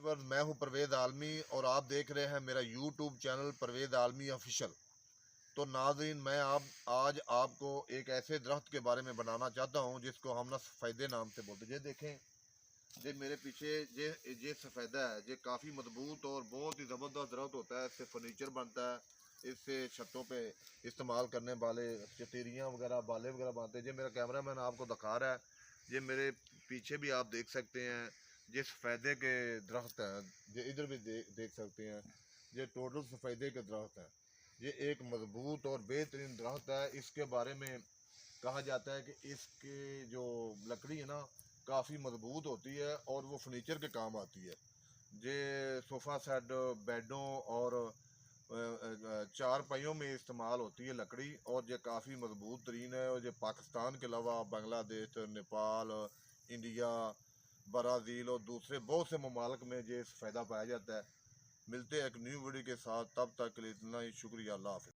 Viewers, मैं हूं परवेज़ आलमी और आप देख रहे हैं मेरा यूट्यूब चैनल परवेज़ आलमी ऑफिशियल। तो नाज़रीन, मैं आज आपको एक ऐसे दरख्त के बारे में बनाना चाहता हूं जिसको हम ना सफ़ेदे नाम से बोलते हैं। ये देखें, ये मेरे पीछे ये सफ़ेदा है। ये काफ़ी मजबूत और बहुत ही ज़बरदस्त दरख्त होता है। इससे फर्नीचर बनता है, इससे छतों पे इस्तेमाल करने वाले चतीरियाँ वगैरह, बाले वगैरह बनते हैं। ये मेरा कैमरा मैन आपको दिखा रहा है। ये मेरे पीछे भी आप देख सकते हैं, ये सफ़ेदे के दरख्त हैं। ये इधर भी देख सकते हैं, ये टोटल सफ़ेदे के दरख्त हैं। ये एक मजबूत और बेहतरीन दरख्त है। इसके बारे में कहा जाता है कि इसकी जो लकड़ी है ना, काफ़ी मजबूत होती है और वो फर्नीचर के काम आती है। ये सोफ़ा सेट, बेडों और चार पहियों में इस्तेमाल होती है लकड़ी, और ये काफ़ी मजबूत तरीन है। और ये पाकिस्तान के अलावा बांग्लादेश, नेपाल, इंडिया, ब्राज़ील और दूसरे बहुत से ममालिक में ये सफ़ेदा पाया जाता है। मिलते हैं एक न्यू वीडियो के साथ, तब तक के लिए इतना ही शुक्रिया। अल्लाह हाफ़िज़।